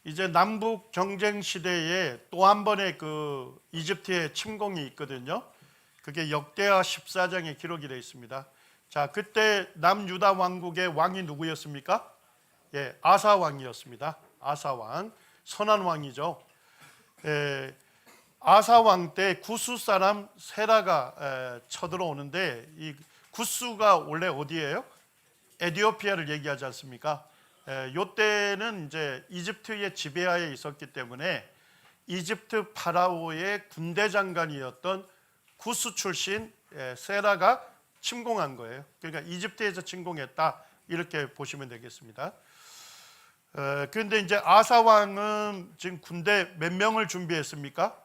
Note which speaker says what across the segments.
Speaker 1: 이제 남북 경쟁 시대에 또 한 번의 그 이집트의 침공이 있거든요. 그게 역대하 14장에 기록이 되어 있습니다. 자, 그때 남유다 왕국의 왕이 누구였습니까? 예, 아사 왕이었습니다. 아사 왕, 선한 왕이죠. 아사 왕 때 구스 사람 세라가 쳐들어오는데, 이 구스가 원래 어디예요? 에티오피아를 얘기하지 않습니까? 요때는 이제 이집트의 지배하에 있었기 때문에 이집트 파라오의 군대 장관이었던 구스 출신 세라가 침공한 거예요. 그러니까 이집트에서 침공했다, 이렇게 보시면 되겠습니다. 그런데 이제 아사 왕은 지금 군대 몇 명을 준비했습니까?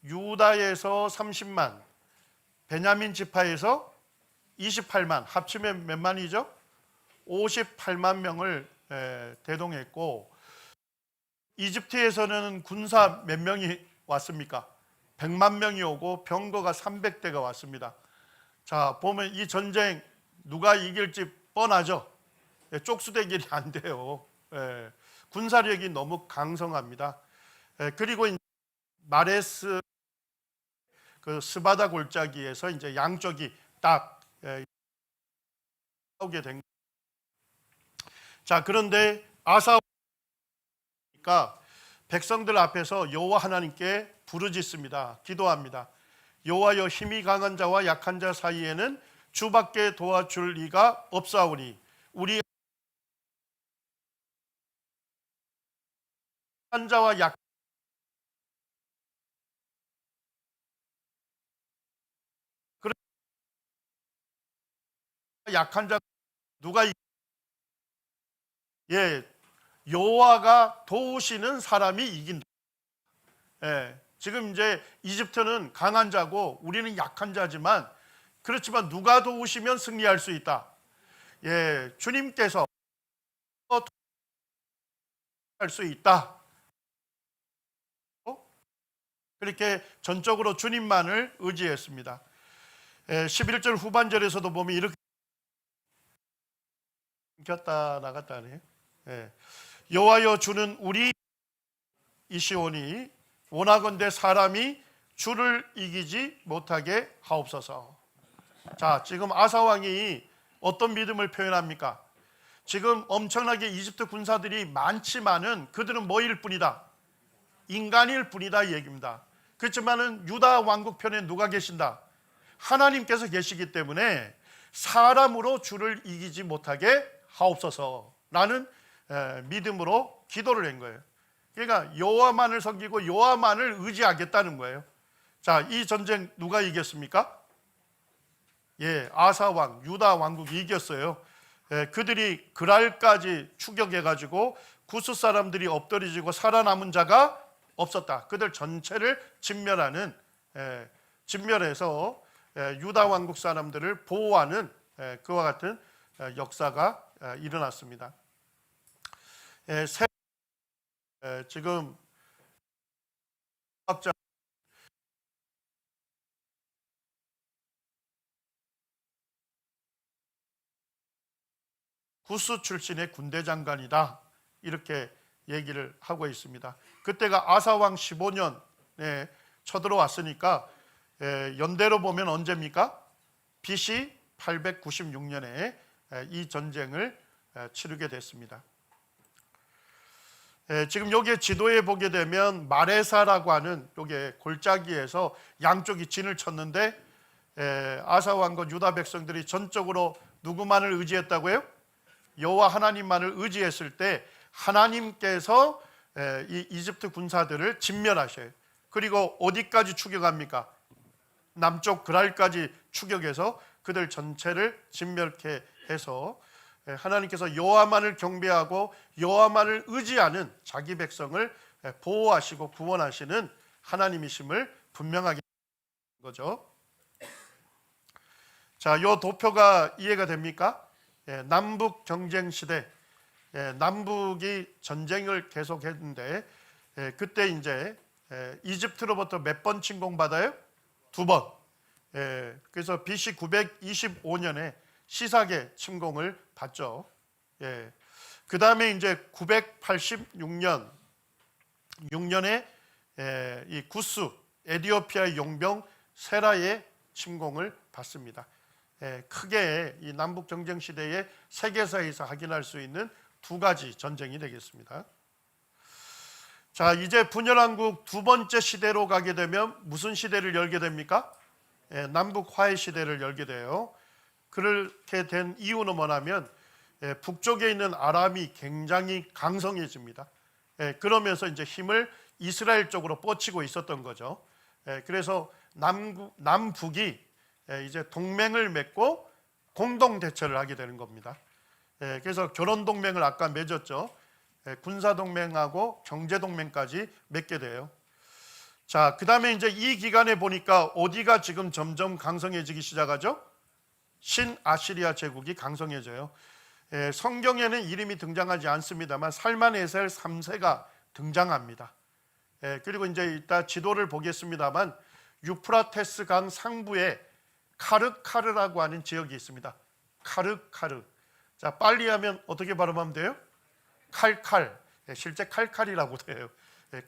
Speaker 1: 유다에서 30만, 베냐민 지파에서 28만, 합치면 몇 만이죠? 58만 명을 대동했고, 이집트에서는 군사 몇 명이 왔습니까? 100만 명이 오고 병거가 300대가 왔습니다. 자, 보면 이 전쟁 누가 이길지 뻔하죠. 쪽수대결이 안 돼요. 군사력이 너무 강성합니다. 그리고 마레스 그 스바다 골짜기에서 이제 양쪽이 딱 싸우게 된. 자, 그런데 아사가 백성들 앞에서 여호와 하나님께 부르짖습니다. 기도합니다. 여호와여, 힘이 강한 자와 약한 자 사이에는 주밖에 도와줄 이가 없사오니 우리 한 자와 약한 자 누가 여호와가 도우시는 사람이 이긴다. 지금 이제 이집트는 강한 자고 우리는 약한 자지만, 그렇지만 누가 도우시면 승리할 수 있다. 주님께서 할 수 있다. 그렇게 전적으로 주님만을 의지했습니다. 11절 후반절에서도 보면 이렇게 겼다 나갔다 하네요. 여호와여, 주는 우리 이시오니 원하건대 사람이 주를 이기지 못하게 하옵소서. 자, 지금 아사 왕이 어떤 믿음을 표현합니까? 지금 엄청나게 이집트 군사들이 많지만은 그들은 뭐일 뿐이다? 인간일 뿐이다, 이 얘기입니다. 그렇지만은 유다 왕국 편에 누가 계신다? 하나님께서 계시기 때문에 사람으로 주를 이기지 못하게 하옵소서라는 믿음으로 기도를 한 거예요. 그러니까 여호와만을 섬기고 여호와만을 의지하겠다는 거예요. 자, 이 전쟁 누가 이겼습니까? 아사 왕, 유다 왕국이 이겼어요. 그들이 그랄까지 추격해가지고 구스 사람들이 엎드려지고 살아남은 자가 없었다. 그들 전체를 진멸해서 유다 왕국 사람들을 보호하는 그와 같은 역사가 일어났습니다. 지금 학자 구스 출신의 군대 장관이다, 이렇게 얘기를 하고 있습니다. 그때가 아사왕 15년에 쳐들어왔으니까 연대로 보면 언제입니까? BC 896년에 이 전쟁을 치르게 됐습니다. 지금 여기 지도에 보게 되면 마레사라고 하는 여기 골짜기에서 양쪽이 진을 쳤는데, 아사 왕과 유다 백성들이 전적으로 누구만을 의지했다고요? 여호와 하나님만을 의지했을 때 하나님께서 이 이집트 군사들을 진멸하셔요. 그리고 어디까지 추격합니까? 남쪽 그랄까지 추격해서 그들 전체를 진멸케 해서 하나님께서 여호와만을 경배하고 여호와만을 의지하는 자기 백성을 보호하시고 구원하시는 하나님이심을 분명하게 하는 거죠. 자, 요 도표가 이해가 됩니까? 남북 경쟁 시대, 남북이 전쟁을 계속했는데, 그때 이제 이집트로부터 몇 번 침공받아요? 2번. 그래서 BC 925년에 시삭의 침공을 받죠. 그 다음에 이제 986년 6년에 이 구스 에디오피아의 용병 세라의 침공을 받습니다. 크게 이 남북 정쟁 시대에 세계사에서 확인할 수 있는 두 가지 전쟁이 되겠습니다. 자, 이제 분열왕국 두 번째 시대로 가게 되면 무슨 시대를 열게 됩니까? 남북 화해 시대를 열게 돼요. 그렇게 된 이유는 뭐냐면 북쪽에 있는 아람이 굉장히 강성해집니다. 그러면서 이제 힘을 이스라엘 쪽으로 뻗치고 있었던 거죠. 그래서 남북이 이제 동맹을 맺고 공동 대처를 하게 되는 겁니다. 그래서 결혼 동맹을 아까 맺었죠. 군사 동맹하고 경제 동맹까지 맺게 돼요. 자, 그다음에 이제 이 기간에 보니까 어디가 지금 점점 강성해지기 시작하죠? 신아시리아 제국이 강성해져요. 성경에는 이름이 등장하지 않습니다만 살만에셀 3세가 등장합니다. 그리고 이제 이따 지도를 보겠습니다만 유프라테스 강 상부에 카르카르라고 하는 지역이 있습니다. 카르카르. 자, 빨리 하면 어떻게 발음하면 돼요? 칼칼. 실제 칼칼이라고 돼요.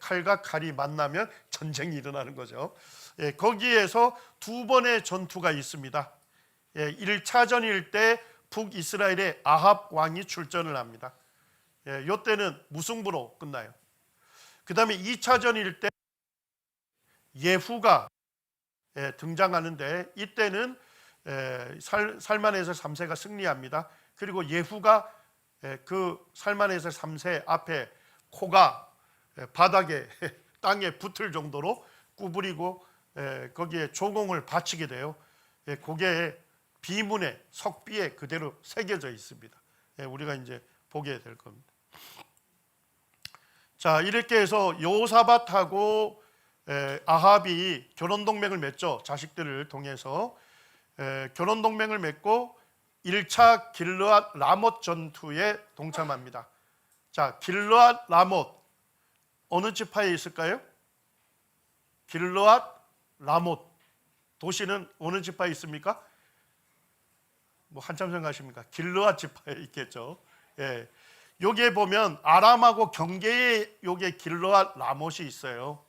Speaker 1: 칼과 칼이 만나면 전쟁이 일어나는 거죠. 거기에서 두 번의 전투가 있습니다. 1차전일 때 북이스라엘의 아합 왕이 출전을 합니다. 이때는 무승부로 끝나요. 그 다음에 2차전일 때 예후가 등장하는데 이때는 살만에셀 3세가 승리합니다. 그리고 예후가 그 살만에셀 3세 앞에 코가 바닥에 땅에 붙을 정도로 구부리고 거기에 조공을 바치게 돼요. 그게 비문에 석비에 그대로 새겨져 있습니다. 우리가 이제 보게 될 겁니다. 자, 이렇게 해서 여호사밧하고 아합이 결혼 동맹을 맺죠. 자식들을 통해서 결혼 동맹을 맺고 1차 길르앗 라못 전투에 동참합니다. 자, 길르앗 라못 어느 지파에 있을까요? 길르앗 라못 도시는 어느 지파에 있습니까? 뭐 한참 생각하십니까? 길르앗 지파에 있겠죠. 여기에 보면 아람하고 경계에 여기에 길르앗 라못이 있어요.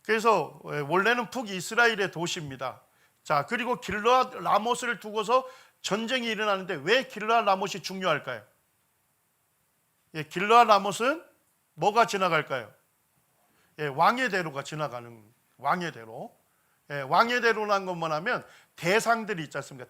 Speaker 1: 그래서 원래는 북이스라엘의 도시입니다. 자, 그리고 길르앗 라못을 두고서 전쟁이 일어나는데 왜 길르앗 라못이 중요할까요? 길르앗 라못은 뭐가 지나갈까요? 왕의 대로가 지나가는 왕의 대로. 왕의 대로라는 건 뭐냐면 대상들이 있지 않습니까?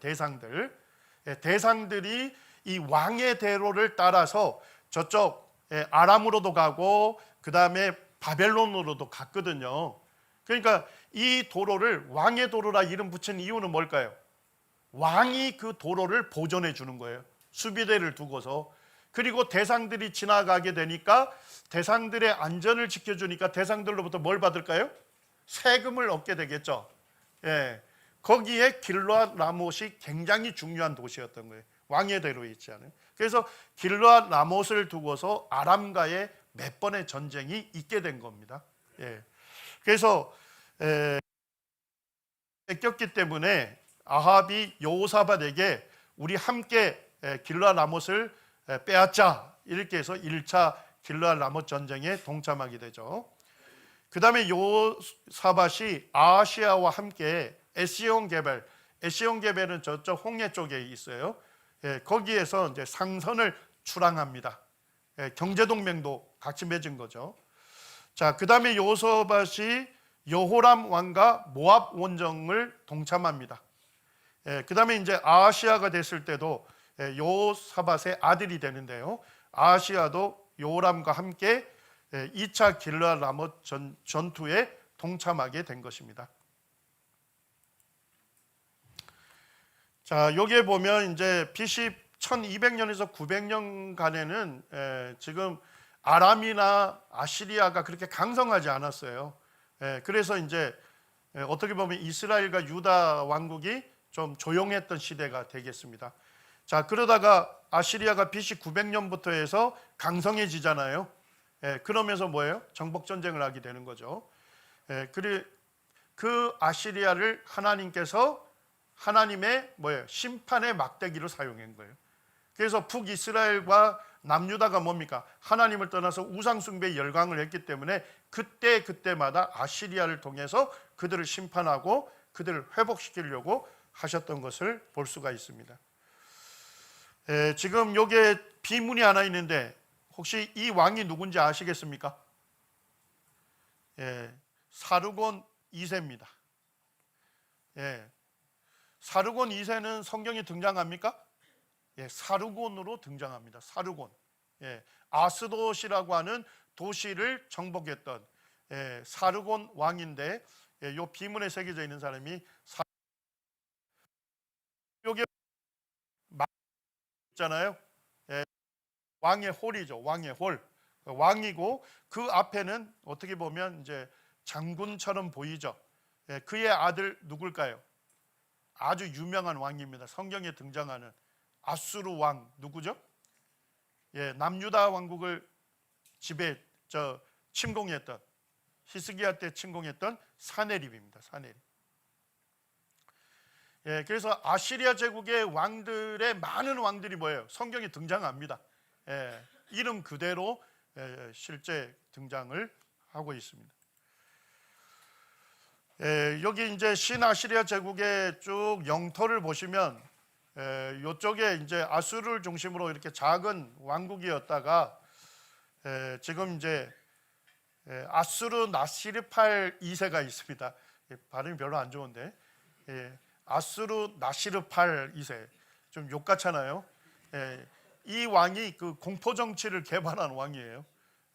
Speaker 1: 대상들이 이 왕의 대로를 따라서 저쪽 아람으로도 가고 그 다음에 바벨론으로도 갔거든요. 그러니까 이 도로를 왕의 도로라 이름 붙인 이유는 뭘까요? 왕이 그 도로를 보존해 주는 거예요. 수비대를 두고서. 그리고 대상들이 지나가게 되니까 대상들의 안전을 지켜주니까 대상들로부터 뭘 받을까요? 세금을 얻게 되겠죠. 거기에 길르앗 라못이 굉장히 중요한 도시였던 거예요. 왕의 대로에 있지 않아요. 그래서 길르앗 라못을 두고서 아람과의 몇 번의 전쟁이 있게 된 겁니다. 그래서 뺏겼기 때문에 아합이 여호사밧에게 우리 함께 길르앗 라못을 빼앗자 이렇게 해서 1차 길르앗 라못 전쟁에 동참하게 되죠. 그 다음에 여호사밧이 아하시아와 함께 에시온게벨은 저쪽 홍해 쪽에 있어요. 거기에서 이제 상선을 출항합니다. 경제동맹도 같이 맺은 거죠. 자, 그 다음에 여호사밧이 여호람 왕과 모압 원정을 동참합니다. 그 다음에 이제 아하시아가 됐을 때도 여호사밧의 아들이 되는데요. 아하시아도 여호람과 함께 2차 길르앗 라못 전투에 동참하게 된 것입니다. 자, 여기에 보면 이제 BC 1200년에서 900년간에는 지금 아람이나 아시리아가 그렇게 강성하지 않았어요. 그래서 이제 어떻게 보면 이스라엘과 유다 왕국이 좀 조용했던 시대가 되겠습니다. 자, 그러다가 아시리아가 BC 900년부터 해서 강성해지잖아요. 그러면서 뭐예요? 정복 전쟁을 하게 되는 거죠. 그 아시리아를 하나님께서 하나님의 뭐예요? 심판의 막대기로 사용한 거예요. 그래서 북이스라엘과 남유다가 뭡니까? 하나님을 떠나서 우상숭배에 열광을 했기 때문에 그때마다 아시리아를 통해서 그들을 심판하고 그들을 회복시키려고 하셨던 것을 볼 수가 있습니다. 지금 여기에 비문이 하나 있는데 혹시 이 왕이 누군지 아시겠습니까? 사르곤 2세입니다. 사르곤 2세는 성경에 등장합니까? 사르곤으로 등장합니다. 사르곤. 아스돗이라고 하는 도시를 정복했던 사르곤 왕인데, 이 비문에 새겨져 있는 사람이 여기 있잖아요. 왕의 홀이죠. 왕의 홀. 왕이고 그 앞에는 어떻게 보면 이제 장군처럼 보이죠. 그의 아들 누굴까요? 아주 유명한 왕입니다. 성경에 등장하는 아수르 왕 누구죠? 남유다 왕국을 침공했던, 히스기야 때 침공했던 사네립입니다. 사네립. 그래서 아시리아 제국의 왕들의 많은 왕들이 뭐예요? 성경에 등장합니다. 이름 그대로 실제 등장을 하고 있습니다. 여기 이제 신아시리아 제국의 쭉 영토를 보시면 이쪽에 이제 아수르를 중심으로 이렇게 작은 왕국이었다가 지금 이제 아수르 나시르팔 2세가 있습니다. 발음이 별로 안 좋은데 아수르 나시르팔 2세 좀 욕같잖아요. 이 왕이 그 공포 정치를 개발한 왕이에요.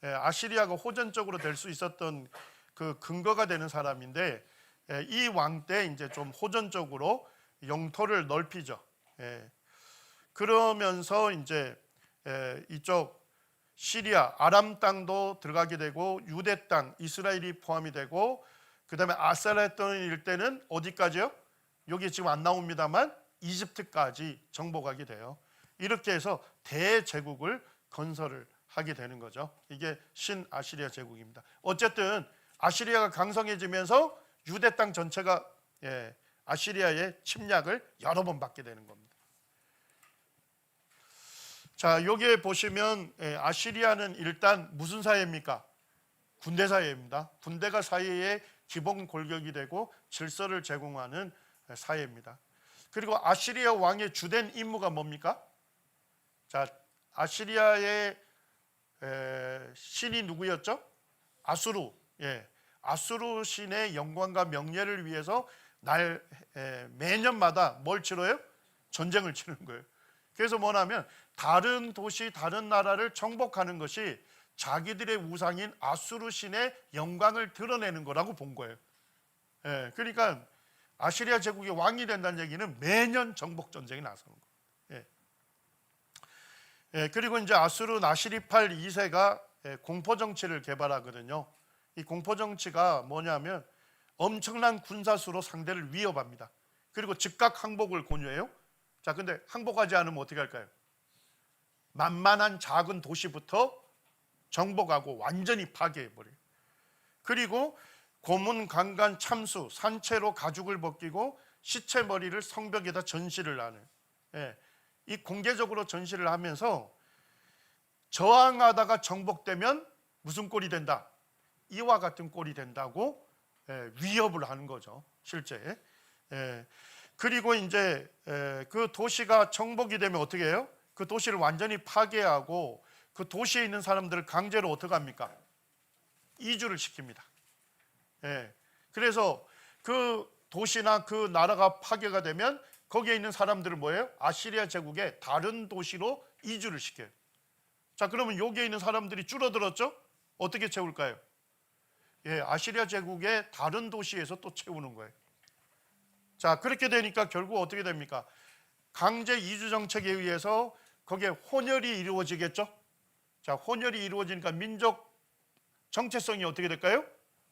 Speaker 1: 아시리아가 호전적으로 될 수 있었던 그 근거가 되는 사람인데 이 왕 때 이제 좀 호전적으로 영토를 넓히죠. 그러면서 이제 이쪽 시리아 아람 땅도 들어가게 되고 유대 땅 이스라엘이 포함이 되고 그다음에 아살레톤 일대는 어디까지요? 여기 지금 안 나옵니다만 이집트까지 정복하게 돼요. 이렇게 해서 대제국을 건설을 하게 되는 거죠. 이게 신아시리아 제국입니다. 어쨌든 아시리아가 강성해지면서 유대 땅 전체가 아시리아의 침략을 여러 번 받게 되는 겁니다. 자, 여기에 보시면 아시리아는 일단 무슨 사회입니까? 군대 사회입니다. 군대가 사회의 기본 골격이 되고 질서를 제공하는 사회입니다. 그리고 아시리아 왕의 주된 임무가 뭡니까? 자, 아시리아의 신이 누구였죠? 아수르. 아수르 신의 영광과 명예를 위해서 매년마다 뭘 치러요? 전쟁을 치르는 거예요. 그래서 뭐냐면 다른 도시, 다른 나라를 정복하는 것이 자기들의 우상인 아수르 신의 영광을 드러내는 거라고 본 거예요. 그러니까 아시리아 제국의 왕이 된다는 얘기는 매년 정복 전쟁이 나서는 거예요. 그리고 이제 아수르 나시리팔 2세가 공포 정치를 개발하거든요. 이 공포 정치가 뭐냐면 엄청난 군사수로 상대를 위협합니다. 그리고 즉각 항복을 권유해요. 자, 근데 항복하지 않으면 어떻게 할까요? 만만한 작은 도시부터 정복하고 완전히 파괴해버려요. 그리고 고문, 강간, 참수, 산채로 가죽을 벗기고 시체 머리를 성벽에다 전시를 하는, 이 공개적으로 전시를 하면서 저항하다가 정복되면 무슨 꼴이 된다? 이와 같은 꼴이 된다고 위협을 하는 거죠, 실제. 그리고 이제 그 도시가 정복이 되면 어떻게 해요? 그 도시를 완전히 파괴하고 그 도시에 있는 사람들을 강제로 어떻게 합니까? 이주를 시킵니다. 그래서 그 도시나 그 나라가 파괴가 되면 거기에 있는 사람들을 뭐예요? 아시리아 제국의 다른 도시로 이주를 시켜요. 자, 그러면 여기에 있는 사람들이 줄어들었죠? 어떻게 채울까요? 아시리아 제국의 다른 도시에서 또 채우는 거예요. 자, 그렇게 되니까 결국 어떻게 됩니까? 강제 이주 정책에 의해서 거기에 혼혈이 이루어지겠죠? 자, 혼혈이 이루어지니까 민족 정체성이 어떻게 될까요?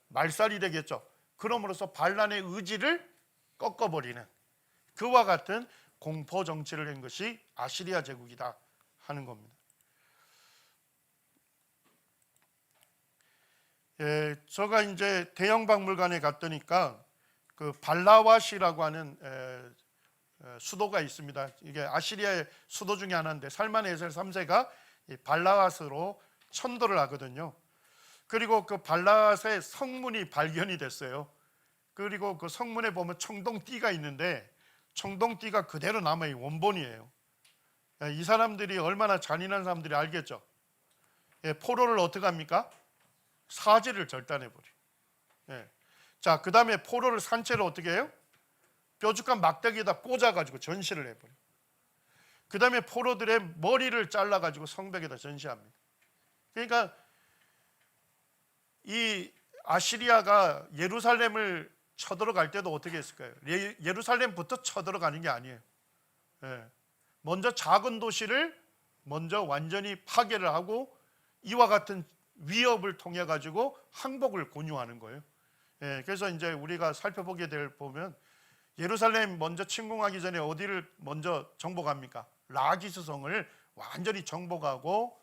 Speaker 1: 말살이 되겠죠. 그럼으로써 반란의 의지를 꺾어버리는 그와 같은 공포 정치를 한 것이 아시리아 제국이다 하는 겁니다. 제가 이제 대형 박물관에 갔더니까 그 발라와시라고 하는 수도가 있습니다. 이게 아시리아의 수도 중에 하나인데 살만에셀 3세가 이 발라앗으로 천도를 하거든요. 그리고 그 발라앗의 성문이 발견이 됐어요. 그리고 그 성문에 보면 청동띠가 있는데 청동띠가 그대로 남아있는 원본이에요. 이 사람들이 얼마나 잔인한 사람들이 알겠죠. 포로를 어떻게 합니까? 사지를 절단해버려요. 자, 그 다음에 포로를 산채로 어떻게 해요? 뾰족한 막대기에다 꽂아가지고 전시를 해버려요. 그 다음에 포로들의 머리를 잘라가지고 성벽에다 전시합니다. 그러니까 이 아시리아가 예루살렘을 쳐들어갈 때도 어떻게 했을까요? 예루살렘부터 쳐들어가는 게 아니에요. 먼저 작은 도시를 먼저 완전히 파괴를 하고 이와 같은 위협을 통해 가지고 항복을 권유하는 거예요. 그래서 이제 우리가 살펴보게 될 보면 예루살렘 먼저 침공하기 전에 어디를 먼저 정복합니까? 라기스 성을 완전히 정복하고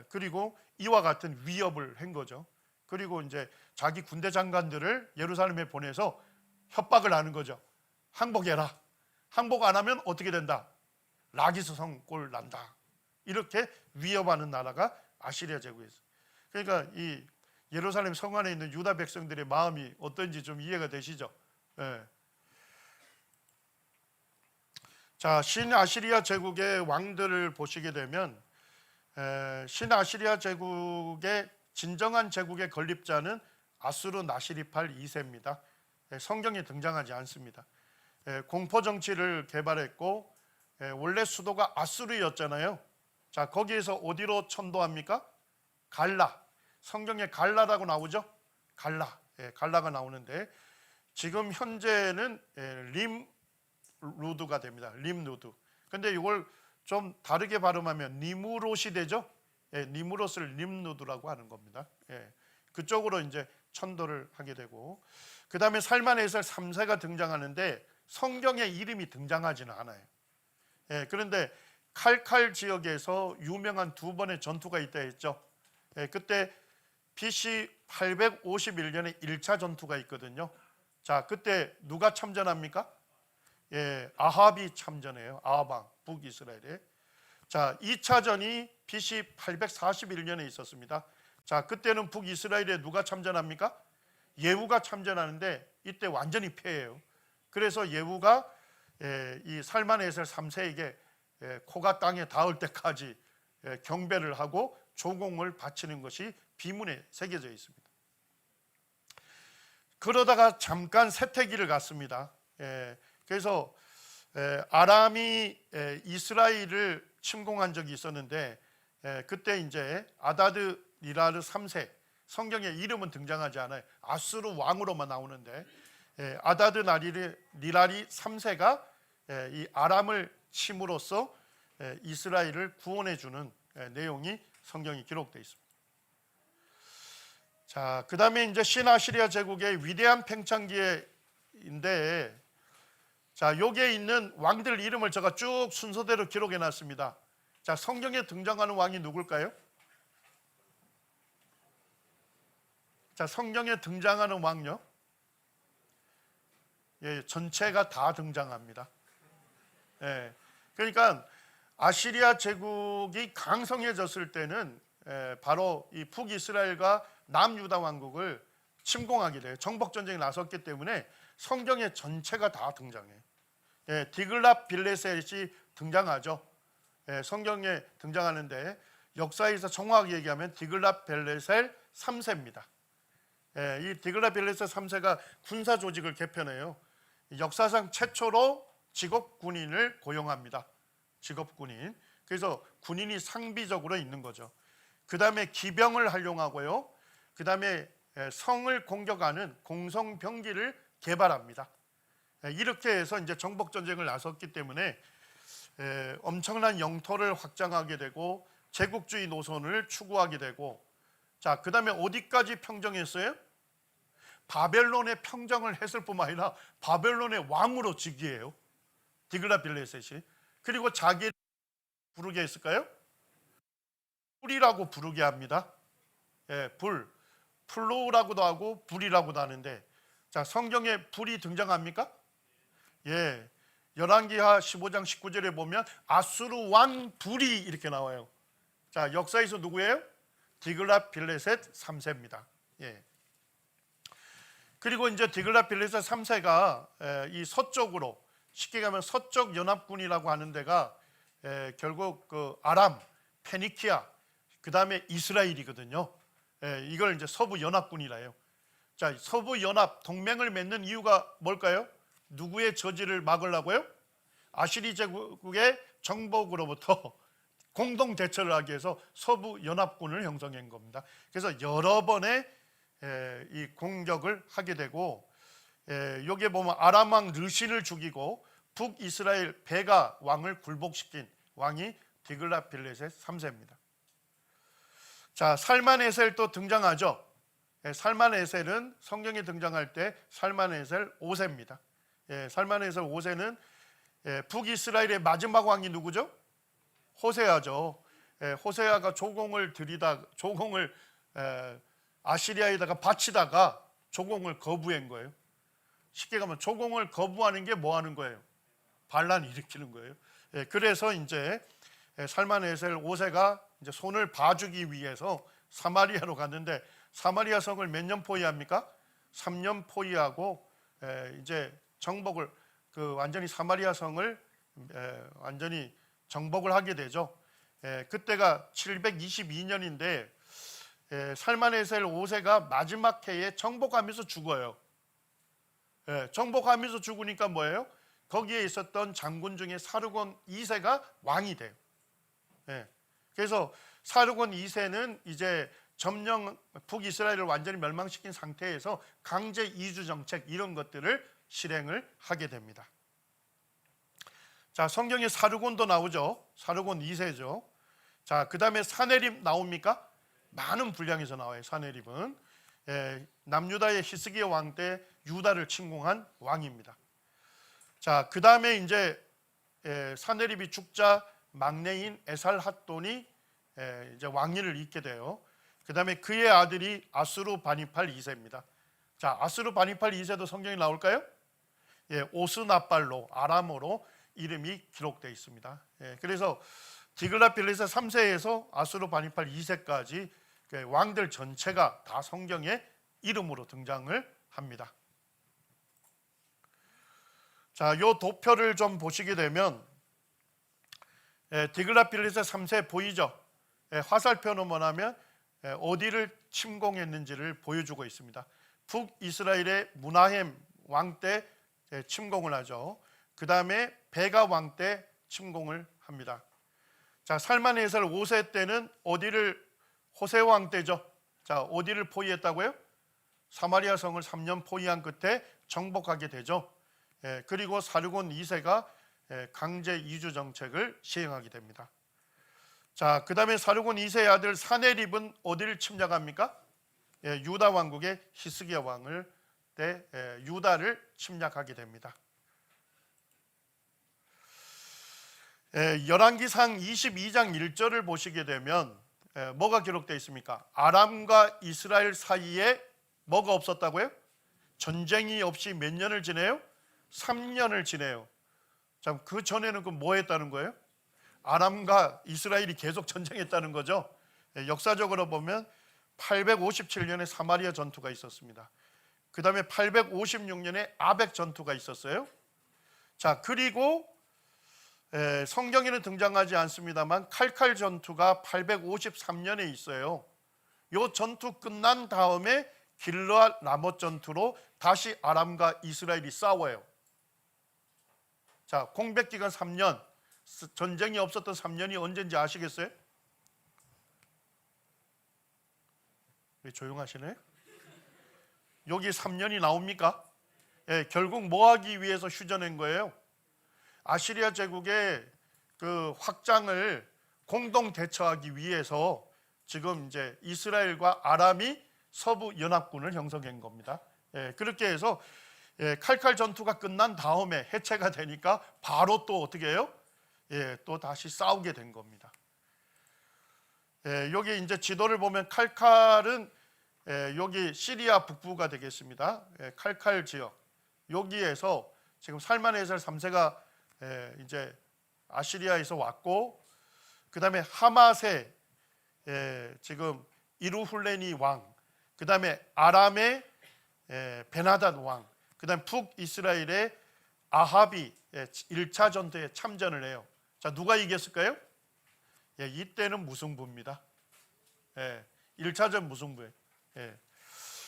Speaker 1: 그리고 이와 같은 위협을 한 거죠. 그리고 이제 자기 군대 장관들을 예루살렘에 보내서 협박을 하는 거죠. 항복해라. 항복 안 하면 어떻게 된다? 라기스 성 꼴 난다. 이렇게 위협하는 나라가 아시리아 제국이었어요. 그러니까 이 예루살렘 성 안에 있는 유다 백성들의 마음이 어떤지 좀 이해가 되시죠? 자, 신아시리아 제국의 왕들을 보시게 되면 신아시리아 제국의 진정한 제국의 건립자는 아수르 나시리팔 2세입니다. 성경에 등장하지 않습니다. 공포 정치를 개발했고 원래 수도가 아수르였잖아요. 자, 거기에서 어디로 천도합니까? 갈라. 성경에 갈라라고 나오죠? 갈라. 갈라가 나오는데 지금 현재는 림루드가 됩니다. 림루드. 근데 이걸 좀 다르게 발음하면 니무롯이 되죠? 니무롯을 림루드라고 하는 겁니다. 그쪽으로 이제 천도를 하게 되고 그 다음에 살만에서 3세가 등장하는데 성경에 이름이 등장하지는 않아요. 그런데 칼칼 지역에서 유명한 두 번의 전투가 있다 했죠. 그때 BC 851년에 1차 전투가 있거든요. 자, 그때 누가 참전합니까? 아합이 참전해요. 아합, 북이스라엘에. 자, 2차전이 BC 841년에 있었습니다. 자, 그때는 북이스라엘에 누가 참전합니까? 예후가 참전하는데 이때 완전히 패해요. 그래서 예후가 이 살만에셀 3세에게 코가 땅에 닿을 때까지 경배를 하고 조공을 바치는 것이 비문에 새겨져 있습니다. 그러다가 잠깐 세태기를 갔습니다. 그래서 아람이 이스라엘을 침공한 적이 있었는데 그때 이제 아다드 니라르 3세, 성경에 이름은 등장하지 않아요. 아수르 왕으로만 나오는데 아다드 니라리 3세가 이 아람을 침으로써 이스라엘을 구원해 주는 내용이 성경에 기록되어 있습니다. 자, 그 다음에 이제 신아시리아 제국의 위대한 팽창기인데, 자, 여기에 있는 왕들 이름을 제가 쭉 순서대로 기록해 놨습니다. 자, 성경에 등장하는 왕이 누굴까요? 자, 성경에 등장하는 왕요? 전체가 다 등장합니다. 그러니까 아시리아 제국이 강성해졌을 때는 바로 이 북이스라엘과 남유다 왕국을 침공하게 돼요. 정복전쟁에 나섰기 때문에 성경의 전체가 다 등장해요. 디글랏 빌레셋이 등장하죠. 성경에 등장하는데 역사에서 정확하게 얘기하면 디글랏 빌레셋 3세입니다. 이 디글랏 빌레셋 3세가 군사 조직을 개편해요. 역사상 최초로 직업 군인을 고용합니다. 직업 군인. 그래서 군인이 상비적으로 있는 거죠. 그 다음에 기병을 활용하고요. 그 다음에 성을 공격하는 공성병기를 개발합니다. 이렇게 해서 이제 정복전쟁을 나섰기 때문에 엄청난 영토를 확장하게 되고 제국주의 노선을 추구하게 되고, 자, 그 다음에 어디까지 평정했어요? 바벨론에 평정을 했을 뿐만 아니라 바벨론의 왕으로 즉위해요. 디글랏 빌레셋이. 그리고 자기를 부르게 했을까요? 불이라고 부르게 합니다. 불. 플로우라고도 하고 불이라고도 하는데, 자, 성경에 불이 등장합니까? 열왕기하 15장 19절에 보면 아수르 왕 불이 이렇게 나와요. 자, 역사에서 누구예요? 디글랏빌레셋 3세입니다. 예. 그리고 이제 디글랏빌레셋 3세가 이 서쪽으로, 쉽게 가면 서쪽 연합군이라고 하는 데가 결국 그 아람, 페니키아, 그 다음에 이스라엘이거든요. 이걸 이제 서부 연합군이라 해요. 자, 서부 연합 동맹을 맺는 이유가 뭘까요? 누구의 저지를 막으려고요? 아시리 제국의 정복으로부터 공동 대처를 하기 위해서 서부 연합군을 형성한 겁니다. 그래서 여러 번의 이 공격을 하게 되고, 여기에 보면 아람 왕 르신을 죽이고 북이스라엘 베가 왕을 굴복시킨 왕이 디글랏빌레셋 3세입니다. 자, 살만에셀 또 등장하죠. 살만에셀은 성경에 등장할 때 살만에셀 5세입니다. 살만에셀 5세는 북이스라엘의 마지막 왕이 누구죠? 호세아죠. 호세아가 조공을 아시리아에다가 바치다가 조공을 거부한 거예요. 쉽게 가면 조공을 거부하는 게 뭐 하는 거예요? 반란 일으키는 거예요. 그래서 이제 살만에셀 5세가 이제 손을 봐주기 위해서 사마리아로 갔는데, 사마리아 성을 몇 년 포위합니까? 3년 포위하고 이제 정복을 완전히 사마리아 성을 완전히 정복을 하게 되죠. 그때가 722년인데 살만에셀 5세가 마지막 해에 정복하면서 죽어요. 정복하면서 죽으니까 뭐예요? 거기에 있었던 장군 중에 사르곤 2세가 왕이 돼요. 그래서 사르곤 2세는 이제 점령 북이스라엘을 완전히 멸망시킨 상태에서 강제 이주 정책 이런 것들을 실행을 하게 됩니다. 자, 성경에 사르곤도 나오죠. 사르곤 2세죠. 자, 그 다음에 사네립 나옵니까? 많은 분량에서 나와요. 사네립은 남유다의 히스기야 왕 때 유다를 침공한 왕입니다. 자, 그 다음에 이제 사네립이 죽자 막내인 에살핫돈이 이제 왕위를 잇게 돼요. 그 다음에 그의 아들이 아수르바니팔 2세입니다. 자, 아수르바니팔 2세도 성경에 나올까요? 오스나팔로, 아람어로 이름이 기록되어 있습니다. 그래서 디글랏빌레셋 3세에서 아수르바니팔 2세까지 왕들 전체가 다 성경에 이름으로 등장을 합니다. 자, 요 도표를 좀 보시게 되면 디글랏빌레셋 3세 보이죠? 화살표는 뭐냐면 어디를 침공했는지를 보여주고 있습니다. 북이스라엘의 무나헴 왕 때 침공을 하죠. 그 다음에 베가 왕 때 침공을 합니다. 자, 살만에셀 5세 때는 어디를, 호세 왕 때죠. 자, 어디를 포위했다고요? 사마리아 성을 3년 포위한 끝에 정복하게 되죠. 그리고 사르곤 2세가 강제 이주 정책을 시행하게 됩니다. 자, 그 다음에 사르곤 2세의 아들 사네립은 어디를 침략합니까? 유다 왕국의 히스기야 왕을 때 유다를 침략하게 됩니다. 열왕기상 22장 1절을 보시게 되면 뭐가 기록되어 있습니까? 아람과 이스라엘 사이에 뭐가 없었다고요? 전쟁이 없이 몇 년을 지내요? 3년을 지내요. 자, 그 전에는 뭐 했다는 거예요? 아람과 이스라엘이 계속 전쟁했다는 거죠. 역사적으로 보면 857년에 사마리아 전투가 있었습니다. 그 다음에 856년에 아벡 전투가 있었어요. 자, 그리고 성경에는 등장하지 않습니다만 칼칼 전투가 853년에 있어요. 이 전투 끝난 다음에 길르앗 라못 전투로 다시 아람과 이스라엘이 싸워요. 자, 공백 기간 3년, 전쟁이 없었던 3년이 언제인지 아시겠어요? 왜 조용하시네? 여기 3년이 나옵니까? 결국 뭐 하기 위해서 휴전한 거예요? 아시리아 제국의 그 확장을 공동 대처하기 위해서 지금 이제 이스라엘과 아람이 서부 연합군을 형성한 겁니다. 그렇게 해서 칼칼 전투가 끝난 다음에 해체가 되니까 바로 또 어떻게 해요? 또 다시 싸우게 된 겁니다. 여기 이제 지도를 보면 칼칼은 여기 시리아 북부가 되겠습니다. 칼칼 지역 여기에서 지금 살만에셀 3세가 이제 아시리아에서 왔고, 그 다음에 하맛에 지금 이루훌레니 왕, 그 다음에 아람의 베나닷 왕, 그 다음에 북이스라엘의 아합이 1차 전투에 참전을 해요. 자, 누가 이겼을까요? 이때는 무승부입니다. 1차전 무승부예요.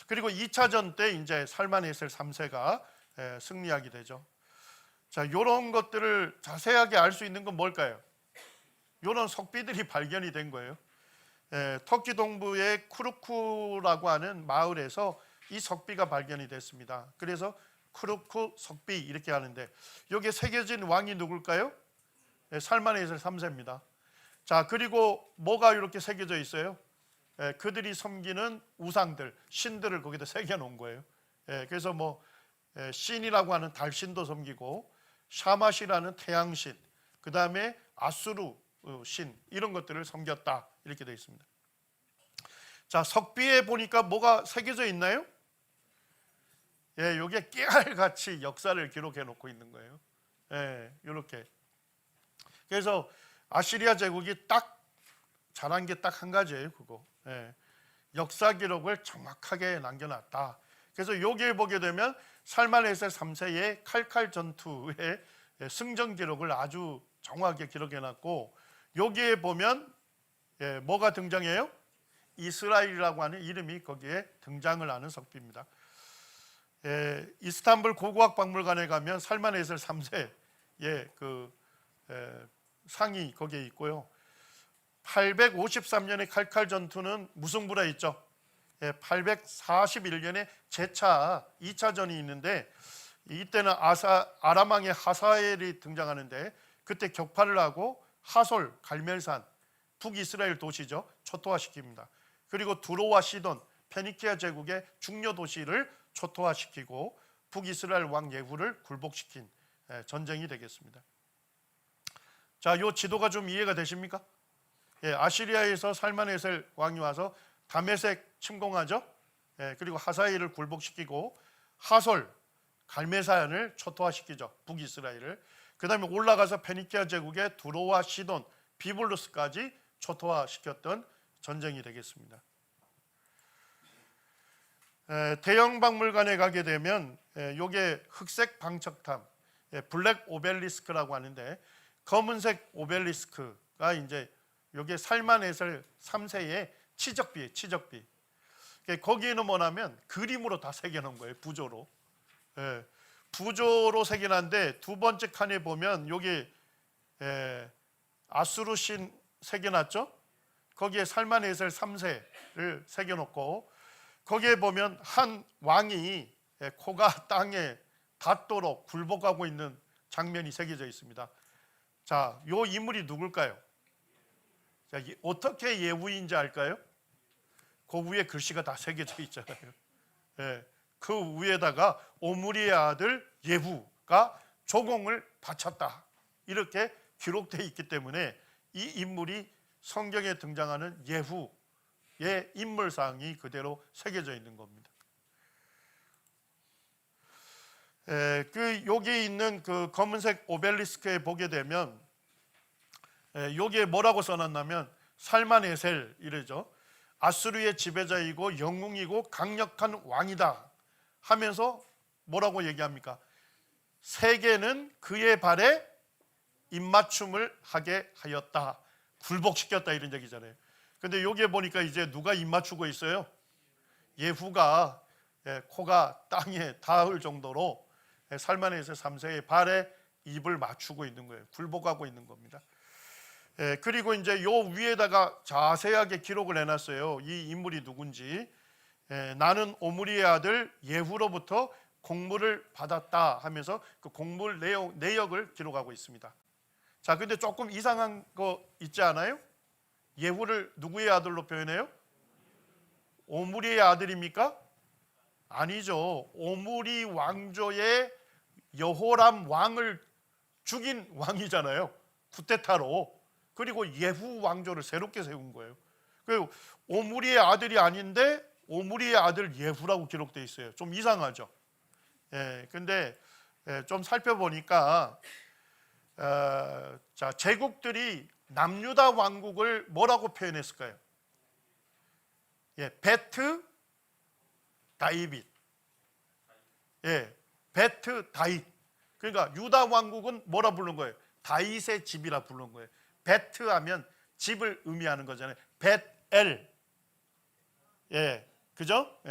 Speaker 1: 그리고 2차전 때 이제 살만에셀 3세가 승리하게 되죠. 자, 이런 것들을 자세하게 알 수 있는 건 뭘까요? 이런 석비들이 발견이 된 거예요. 터키 동부의 쿠르쿠라고 하는 마을에서 이 석비가 발견이 됐습니다. 그래서 쿠르쿠 석비 이렇게 하는데, 여기에 새겨진 왕이 누굴까요? 살만에셀 3세입니다. 자, 그리고 뭐가 이렇게 새겨져 있어요? 그들이 섬기는 우상들, 신들을 거기다 새겨 놓은 거예요. 그래서 뭐 신이라고 하는 달신도 섬기고, 샤맛이라는 태양신, 그 다음에 아수르 신, 이런 것들을 섬겼다, 이렇게 되어 있습니다. 자, 석비에 보니까 뭐가 새겨져 있나요? 이게 깨알같이 역사를 기록해 놓고 있는 거예요. 이렇게. 그래서 아시리아 제국이 딱 잘한 게 딱 한 가지예요. 그거. 역사 기록을 정확하게 남겨놨다. 그래서 여기에 보게 되면 살만에셀 3세의 칼칼 전투의 승전 기록을 아주 정확하게 기록해놨고, 여기에 보면 뭐가 등장해요? 이스라엘이라고 하는 이름이 거기에 등장을 하는 석비입니다. 이스탄불 고고학 박물관에 가면 살만에셀 3세의 그 상이 거기에 있고요. 853년의 칼칼 전투는 무승부라 있죠. 841년에 제차 2차전이 있는데, 이때는 아람 왕의 하사엘이 등장하는데, 그때 격파를 하고 하솔, 갈멜산, 북이스라엘 도시죠, 초토화시킵니다. 그리고 두로와 시돈, 페니키아 제국의 중요 도시를 초토화시키고 북이스라엘 왕 예후를 굴복시킨 전쟁이 되겠습니다. 자, 이 지도가 좀 이해가 되십니까? 아시리아에서 살만에셀 왕이 와서 다메섹 침공하죠. 그리고 하사엘을 굴복시키고 하솔, 갈메산을 초토화시키죠, 북이스라엘을. 그 다음에 올라가서 페니키아 제국의 두로와 시돈, 비블루스까지 초토화시켰던 전쟁이 되겠습니다. 대형 박물관에 가게 되면 요게 흑색 방척탑, 블랙 오벨리스크라고 하는데, 검은색 오벨리스크가 이제 요게 살만에셀 3세의 치적비예요, 치적비. 거기에는 뭐냐면 그림으로 다 새겨놓은 거예요, 부조로. 부조로 새겨놨는데, 두 번째 칸에 보면 여기 아수르 신 새겨놨죠. 거기에 살만에셀 3세를 새겨놓고, 거기에 보면 한 왕이 코가 땅에 닿도록 굴복하고 있는 장면이 새겨져 있습니다. 자, 요 인물이 누굴까요? 자, 어떻게 예후인지 알까요? 그 위에 글씨가 다 새겨져 있잖아요. 그 위에다가 오므리의 아들 예후가 조공을 바쳤다, 이렇게 기록되어 있기 때문에 이 인물이 성경에 등장하는 예후의 인물상이 그대로 새겨져 있는 겁니다. 여기 있는 그 검은색 오벨리스크에 보게 되면 여기에 뭐라고 써놨냐면 살만에셀 이래죠. 아수르의 지배자이고 영웅이고 강력한 왕이다 하면서 뭐라고 얘기합니까? 세계는 그의 발에 입맞춤을 하게 하였다, 굴복시켰다, 이런 얘기잖아요. 근데 여기에 보니까 이제 누가 입맞추고 있어요? 예후가 코가 땅에 닿을 정도로 살만에셀 3세의 발에 입을 맞추고 있는 거예요. 굴복하고 있는 겁니다. 그리고 이제 요 위에다가 자세하게 기록을 해놨어요. 이 인물이 누군지. 나는 오므리의 아들 예후로부터 공물을 받았다 하면서 그 공물 내역을 기록하고 있습니다. 자, 근데 조금 이상한 거 있지 않아요? 예후를 누구의 아들로 표현해요? 오므리의 아들입니까? 아니죠. 오므리 왕조의 여호람 왕을 죽인 왕이잖아요, 쿠데타로. 그리고 예후 왕조를 새롭게 세운 거예요. 그리고 오므리의 아들이 아닌데 오므리의 아들 예후라고 기록되어 있어요. 좀 이상하죠. 근데 좀 살펴보니까 자, 제국들이 남유다 왕국을 뭐라고 표현했을까요? 베트 다이빗. 베트 다윗. 그러니까 유다 왕국은 뭐라 부른 거예요? 다윗의 집이라 부른 거예요. 베트 하면 집을 의미하는 거잖아요. 벳엘. 그죠?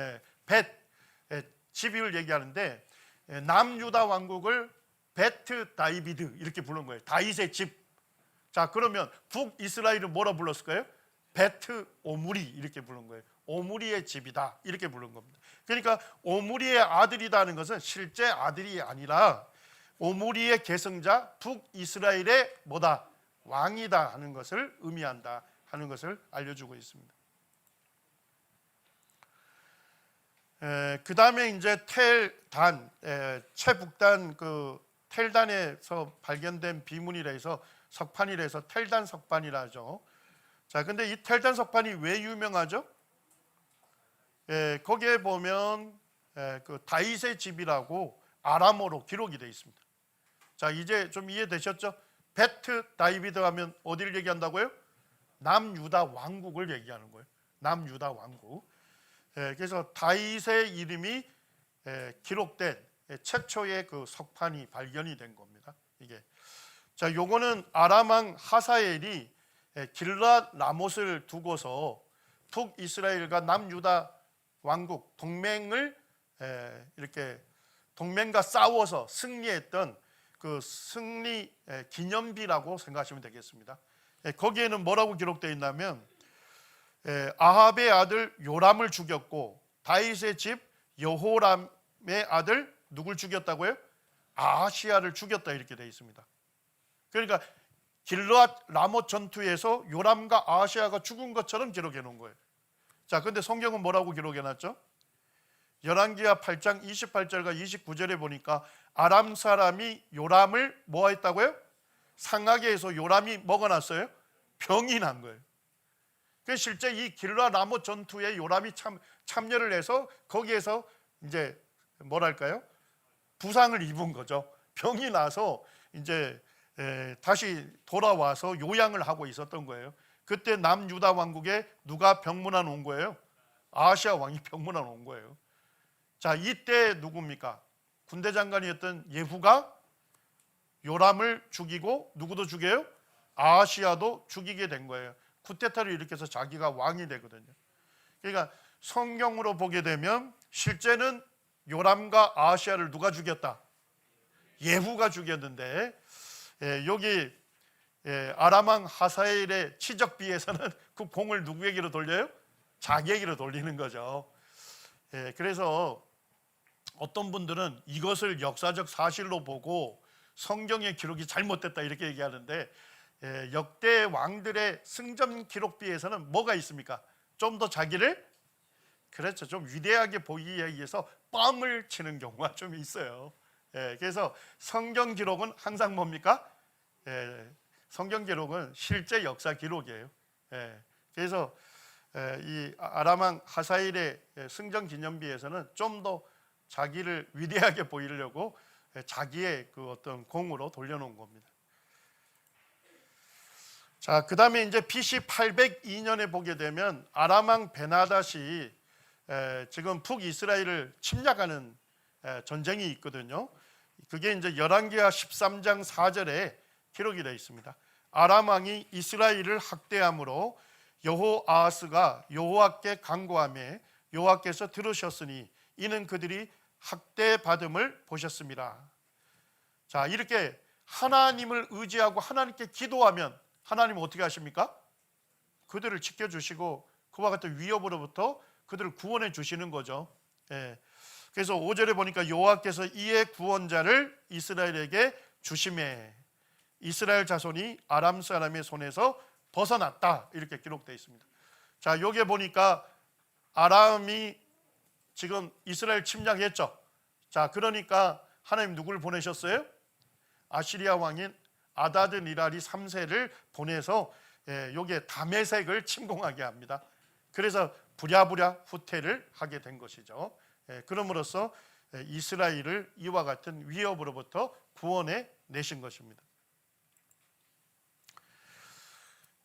Speaker 1: 집을 얘기하는데 남유다 왕국을 베트 다이비드 이렇게 부른 거예요. 다윗의 집. 자, 그러면 북이스라엘은 뭐라 불렀을까요? 베트 오므리 이렇게 부른 거예요. 오므리의 집이다 이렇게 부른 겁니다. 그러니까 오므리의 아들이라는 것은 실제 아들이 아니라 오므리의 계승자 북이스라엘의 뭐다? 왕이다 하는 것을 의미한다 하는 것을 알려주고 있습니다. 그 다음에 이제 텔단, 최북단 그 텔단에서 발견된 비문이라 해서 석판이라 해서 텔단 석판이라 하죠. 자, 근데 이 텔단 석판이 왜 유명하죠? 거기에 보면 그 다윗의 집이라고 아람어로 기록이 되어 있습니다. 자, 이제 좀 이해되셨죠? 베트 다이비드 하면 어디를 얘기한다고요? 남유다 왕국을 얘기하는 거예요. 남유다 왕국. 그래서 다윗의 이름이 기록된 최초의 그 석판이 발견이 된 겁니다. 이게. 자, 요거는 아람 왕 하사엘이 길랏 라못을 두고서 북이스라엘과 남유다 왕국 동맹을 이렇게 동맹과 싸워서 승리했던 그 승리 기념비라고 생각하시면 되겠습니다. 거기에는 뭐라고 기록되어 있냐면 아합의 아들 요람을 죽였고 다윗의 집 여호람의 아들 누굴 죽였다고요? 아하시야를 죽였다 이렇게 되어 있습니다. 그러니까 길랏 라못 전투에서 요람과 아하시야가 죽은 것처럼 기록해 놓은 거예요. 자, 근데 성경은 뭐라고 기록해 놨죠? 열왕기하 8장 28절과 29절에 보니까 아람 사람이 요람을 뭐 했다고요? 상하게 해서 요람이 먹어놨어요? 병이 난 거예요. 그 실제 이 길랏 라못 전투에 요람이 참여를 해서 거기에서 이제 뭐랄까요? 부상을 입은 거죠. 병이 나서 이제 다시 돌아와서 요양을 하고 있었던 거예요. 그때 남유다 왕국에 누가 병문안 온 거예요? 아하시야 왕이 병문안 온 거예요. 자, 이때 누굽니까? 군대 장관이었던 예후가 요람을 죽이고 누구도 죽여요? 아하시야도 죽이게 된 거예요. 쿠데타를 일으켜서 자기가 왕이 되거든요. 그러니까 성경으로 보게 되면 실제는 요람과 아하시야를 누가 죽였다? 예후가 죽였는데 여기 아람 왕 하사엘의 치적비에서는 그 공을 누구에게로 돌려요? 자기에게로 돌리는 거죠. 그래서 어떤 분들은 이것을 역사적 사실로 보고 성경의 기록이 잘못됐다 이렇게 얘기하는데 역대 왕들의 승전 기록비에서는 뭐가 있습니까? 좀 더 자기를 그렇죠. 좀 위대하게 보이기 위해서 뻥을 치는 경우가 좀 있어요. 그래서 성경 기록은 항상 뭡니까? 성경 기록은 실제 역사 기록이에요. 그래서 이 아람 왕 하사엘의 승전 기념비에서는 좀 더 자기를 위대하게 보이려고 자기의 그 어떤 공으로 돌려놓은 겁니다. 자, 그 다음에 이제 BC 802년에 보게 되면 아람 왕 베나닷이 지금 북이스라엘을 침략하는 전쟁이 있거든요. 그게 이제 열왕기하 13장 4절에 기록이 되어 있습니다. 아람 왕이 이스라엘을 학대함으로 여호아하스가 여호와께 간구하며 여호와께서 들으셨으니 이는 그들이 학대받음을 보셨습니다. 자, 이렇게 하나님을 의지하고 하나님께 기도하면 하나님은 어떻게 하십니까? 그들을 지켜주시고 그와 같은 위협으로부터 그들을 구원해 주시는 거죠. 그래서 5절에 보니까 여호와께서 이의 구원자를 이스라엘에게 주심에 이스라엘 자손이 아람 사람의 손에서 벗어났다 이렇게 기록되어 있습니다. 자, 여기에 보니까 아람이 지금 이스라엘 침략했죠. 자, 그러니까 하나님 누구를 보내셨어요? 아시리아 왕인 아다드 니랄이 3세를 보내서 여기에 다메섹을 침공하게 합니다. 그래서 부랴부랴 후퇴를 하게 된 것이죠. 그럼으로써 이스라엘을 이와 같은 위협으로부터 구원해 내신 것입니다.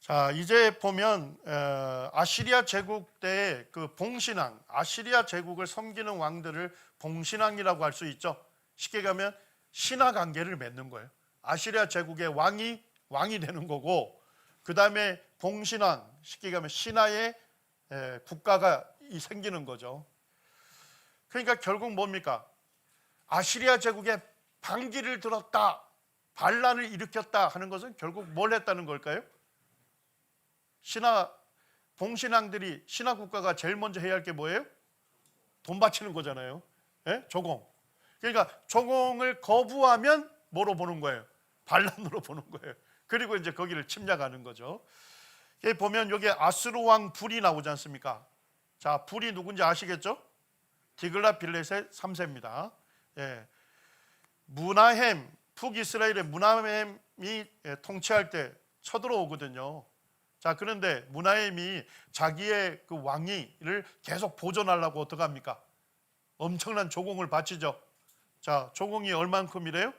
Speaker 1: 자, 이제 보면 아시리아 제국 때 그 봉신왕, 아시리아 제국을 섬기는 왕들을 봉신왕이라고 할 수 있죠. 쉽게 가면 신하 관계를 맺는 거예요. 아시리아 제국의 왕이 되는 거고, 그 다음에 봉신왕, 쉽게 가면 신하의 국가가 생기는 거죠. 그러니까 결국 뭡니까? 아시리아 제국의 반기를 들었다, 반란을 일으켰다 하는 것은 결국 뭘 했다는 걸까요? 봉신왕들이 신하 국가가 제일 먼저 해야 할 게 뭐예요? 돈 바치는 거잖아요. 예? 조공. 그러니까 조공을 거부하면 뭐로 보는 거예요? 반란으로 보는 거예요. 그리고 이제 거기를 침략하는 거죠. 여기 보면 여기 아수르 왕 불이 나오지 않습니까? 자, 불이 누군지 아시겠죠? 디글랏빌레셋 3세입니다. 예. 무나헴, 북이스라엘의 무나헴이 통치할 때 쳐들어오거든요. 자, 그런데 무나헴이 자기의 그 왕위를 계속 보존하려고 어떻게 합니까? 엄청난 조공을 바치죠. 자, 조공이 얼만큼이래요?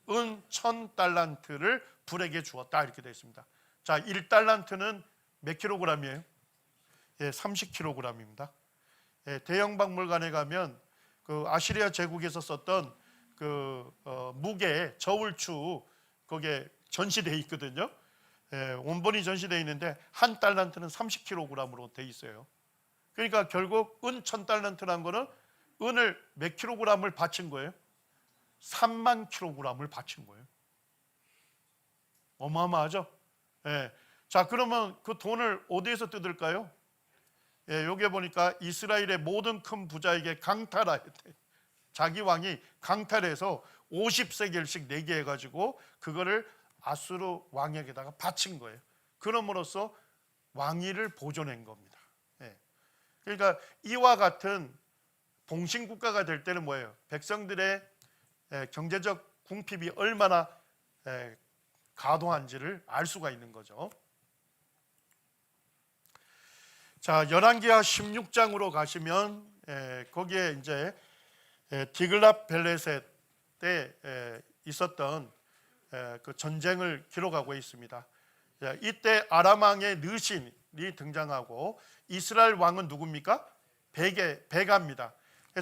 Speaker 1: 은 1000달란트를 불에게 주었다, 이렇게 되어 있습니다. 자, 1달란트는 몇 킬로그램이에요? 예, 30kg입니다. 예, 대형 박물관에 가면 그 아시리아 제국에서 썼던 그 무게 저울추 거기에 전시되어 있거든요. 예, 원본이 전시되어 있는데 한 달란트는 30kg으로 되어 있어요. 그러니까 결국 은 1000달란트라는 거는 은을 몇 킬로그램을 바친 거예요? 3만 킬로그램을 바친 거예요. 어마어마하죠? 예. 자, 그러면 그 돈을 어디에서 뜯을까요? 예, 여기 보니까 이스라엘의 모든 큰 부자에게 강탈하였대. 자기 왕이 강탈해서 50세겔씩 내게 해가지고 그거를 아수르 왕에게다가 바친 거예요. 그럼으로써 왕위를 보존한 겁니다. 예. 그러니까 이와 같은 봉신국가가 될 때는 뭐예요? 백성들의 경제적 궁핍이 얼마나 가동한지를 알 수가 있는 거죠. 자, 열왕기하 16장으로 가시면 거기에 이제 디글랏벨레셋 때 있었던 그 전쟁을 기록하고 있습니다. 이때 아람 왕의 느신이 등장하고 이스라엘 왕은 누굽니까? 베가입니다.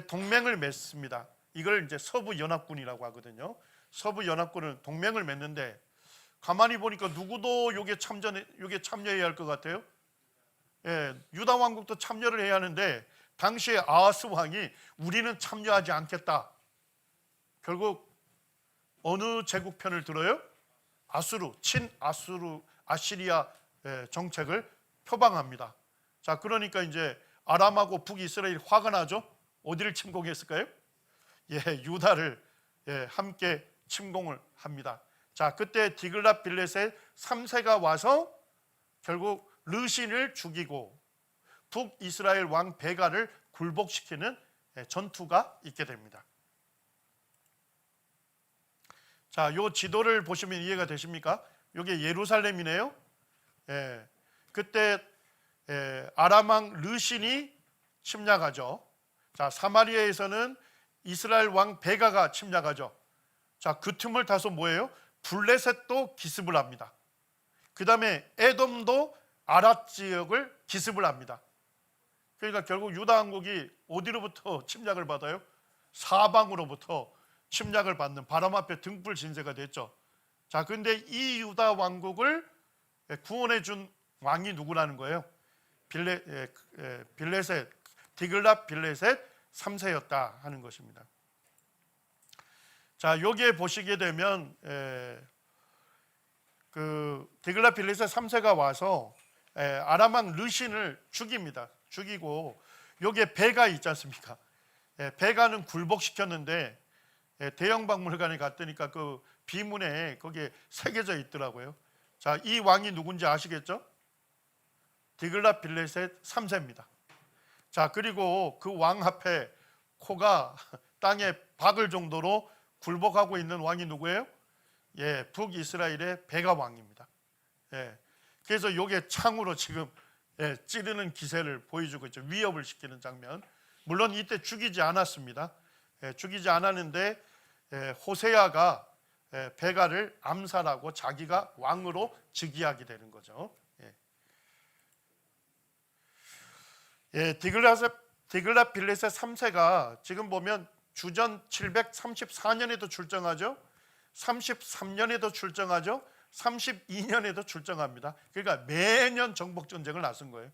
Speaker 1: 동맹을 맺습니다. 이걸 이제 서부 연합군이라고 하거든요. 서부 연합군은 동맹을 맺는데 가만히 보니까 누구도 요게 참여해야 할 것 같아요. 예, 유다 왕국도 참여를 해야 하는데 당시에 아하스 왕이 우리는 참여하지 않겠다. 결국 어느 제국 편을 들어요? 친아수르 아시리아 정책을 표방합니다. 자, 그러니까 이제 아람하고 북이스라엘이 화가 나죠. 어디를 침공했을까요? 예, 유다를 함께 침공을 합니다. 자, 그때 디글랏빌레셋 3세가 와서 결국 르신을 죽이고 북이스라엘 왕 베가를 굴복시키는 전투가 있게 됩니다. 자, 요 지도를 보시면 이해가 되십니까? 이게 예루살렘이네요. 예, 그때 아람 왕 르신이 침략하죠. 자, 사마리아에서는 이스라엘 왕 베가가 침략하죠. 자, 그 틈을 타서 뭐예요? 블레셋도 기습을 합니다. 그 다음에 에돔도 아랏 지역을 기습을 합니다. 그러니까 결국 유다 왕국이 어디로부터 침략을 받아요? 사방으로부터 침략을 받는 바람 앞에 등불 진세가 됐죠. 자, 근데 이 유다 왕국을 구원해 준 왕이 누구라는 거예요? 디글랏빌레셋 3세였다 하는 것입니다. 자, 여기에 보시게 되면 그 디글랏빌레셋 3세가 와서 아람 왕 르신을 죽입니다. 죽이고 여기에 베가 있지 않습니까? 베가는 굴복시켰는데 대형 박물관에 갔더니까 그 비문에 거기에 새겨져 있더라고요. 자, 이 왕이 누군지 아시겠죠? 디글랏빌레셋 3세입니다. 자, 그리고 그 왕 앞에 코가 땅에 박을 정도로 굴복하고 있는 왕이 누구예요? 예, 북이스라엘의 베가 왕입니다. 예, 그래서 이게 창으로 지금 찌르는 기세를 보여주고 있죠. 위협을 시키는 장면. 물론 이때 죽이지 않았습니다. 죽이지 않았는데 호세아가 베가를 암살하고 자기가 왕으로 즉위하게 되는 거죠. 디글랏빌레셋 3세가 지금 보면 주전 734년에도 출정하죠. 33년에도 출정하죠. 32년에도 출정합니다. 그러니까 매년 정복 전쟁을 나선 거예요.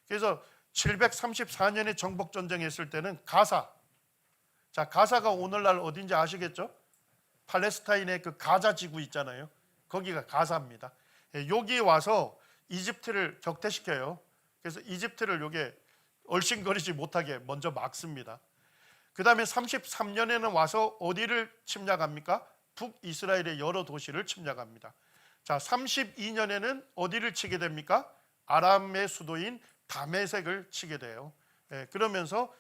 Speaker 1: 그래서 734년에 정복 전쟁했을 때는 가사. 자, 가사가 오늘날 어딘지 아시겠죠? 팔레스타인의 그 가자 지구 있잖아요. 거기가 가사입니다. 여기 와서 이집트를 격퇴시켜요. 그래서 이집트를 요게 얼씬거리지 못하게 먼저 막습니다. 그 다음에 33년에는 와서 어디를 침략합니까? 북이스라엘의 여러 도시를 침략합니다. 자, 32년에는 어디를 치게 됩니까? 아람의 수도인 다메섹을 치게 돼요. 그러면서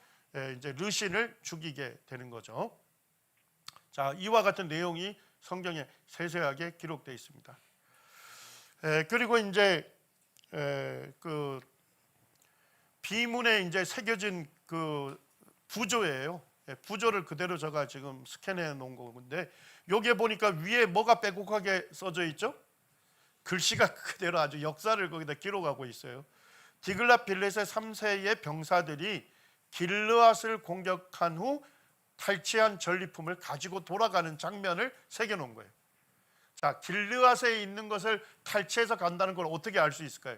Speaker 1: 이제 르신을 죽이게 되는 거죠. 자, 이와 같은 내용이 성경에 세세하게 기록되어 있습니다. 그리고 이제 그 비문에 이제 새겨진 그 부조예요. 부조를 그대로 제가 지금 스캔해 놓은 건데, 여기에 보니까 위에 뭐가 빼곡하게 써져 있죠? 글씨가 그대로 아주 역사를 거기다 기록하고 있어요. 디글랏빌레셋 3세의 병사들이 길르앗을 공격한 후 탈취한 전리품을 가지고 돌아가는 장면을 새겨놓은 거예요. 자, 길르앗에 있는 것을 탈취해서 간다는 걸 어떻게 알 수 있을까요?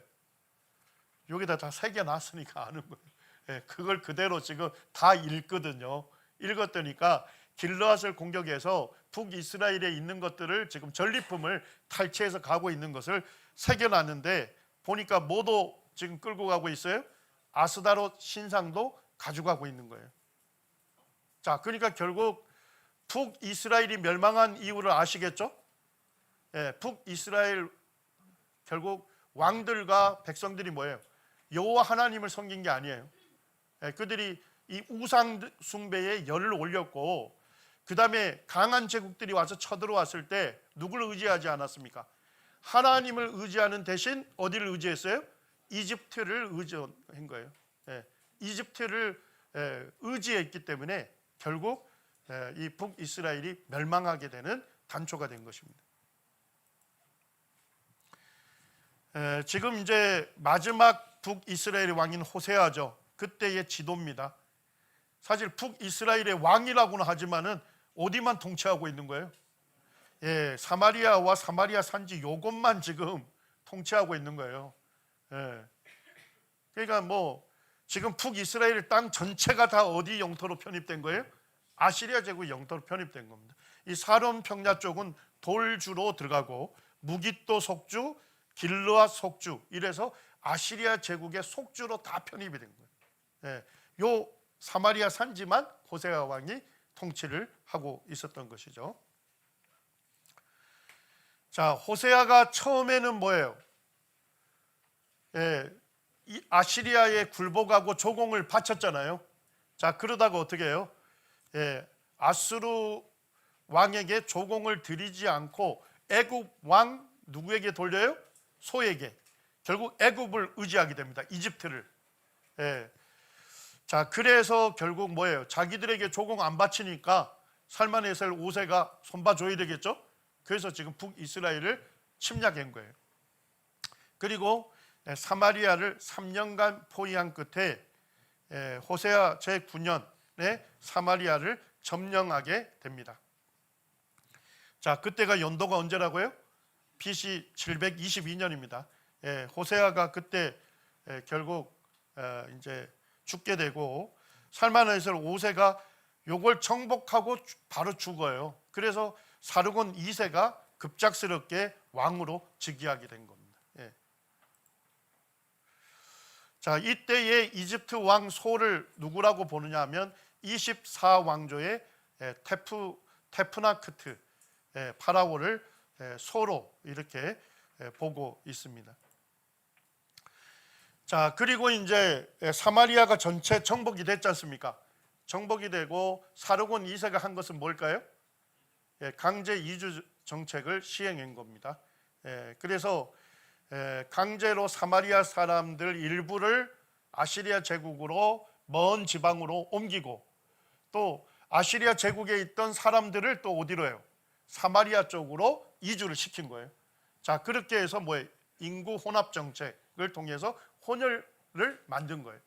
Speaker 1: 여기다 다 새겨놨으니까 아는 거예요. 그걸 그대로 지금 다 읽거든요. 읽었더니까 길르앗을 공격해서 북이스라엘에 있는 것들을 지금 전리품을 탈취해서 가고 있는 것을 새겨놨는데, 보니까 뭐도 지금 끌고 가고 있어요? 아스다롯 신상도 가져가고 있는 거예요. 자, 그러니까 결국 북이스라엘이 멸망한 이유를 아시겠죠? 북이스라엘 결국 왕들과 백성들이 뭐예요? 여호와 하나님을 섬긴 게 아니에요. 그들이 이 우상 숭배에 열을 올렸고, 그 다음에 강한 제국들이 와서 쳐들어왔을 때 누구를 의지하지 않았습니까? 하나님을 의지하는 대신 어디를 의지했어요? 이집트를 의지한 거예요. 이집트를 의지했기 때문에 결국 이 북이스라엘이 멸망하게 되는 단초가 된 것입니다. 지금 이제 마지막 북이스라엘의 왕인 호세아죠. 그때의 지도입니다. 사실 북이스라엘의 왕이라고는 하지만은 어디만 통치하고 있는 거예요? 사마리아와 사마리아 산지 요것만 지금 통치하고 있는 거예요. 그러니까 뭐 지금 북이스라엘 땅 전체가 다 어디 영토로 편입된 거예요? 아시리아 제국 영토로 편입된 겁니다. 이 사론 평야 쪽은 돌주로 들어가고, 무깃도 속주, 길르앗 속주, 이래서 아시리아 제국의 속주로 다 편입이 된 거예요. 요 사마리아 산지만 호세아 왕이 통치를 하고 있었던 것이죠. 자, 호세아가 처음에는 뭐예요? 이 아시리아에 굴복하고 조공을 바쳤잖아요. 자, 그러다가 어떻게 해요? 아수르 왕에게 조공을 드리지 않고 애굽 왕 누구에게 돌려요? 소에게. 결국 애굽을 의지하게 됩니다. 이집트를. 자, 그래서 결국 뭐예요? 자기들에게 조공 안 바치니까 살만에셀 5세가 손봐줘야 되겠죠? 그래서 지금 북이스라엘을 침략한 거예요. 그리고 사마리아를 3년간 포위한 끝에 호세아 제9년에 사마리아를 점령하게 됩니다. 자, 그때가 연도가 언제라고요? BC 722년입니다. 호세아가 그때 결국 이제 죽게 되고, 살만에셀 5세가 요걸 정복하고 바로 죽어요. 그래서 사르곤 2세가 급작스럽게 왕으로 즉위하게 된 겁니다. 자, 이때의 이집트 왕 소를 누구라고 보느냐 하면 24왕조의 테프나크트 파라오를 소로 이렇게 보고 있습니다. 자, 그리고 이제 사마리아가 전체 정복이 됐지 않습니까? 정복이 되고 사르곤 2세가 한 것은 뭘까요? 강제 이주 정책을 시행한 겁니다. 그래서 강제로 사마리아 사람들 일부를 아시리아 제국으로 먼 지방으로 옮기고, 또 아시리아 제국에 있던 사람들을 또 어디로 해요? 사마리아 쪽으로 이주를 시킨 거예요. 자, 그렇게 해서 인구 혼합 정책을 통해서 혼혈을 만든 거예요.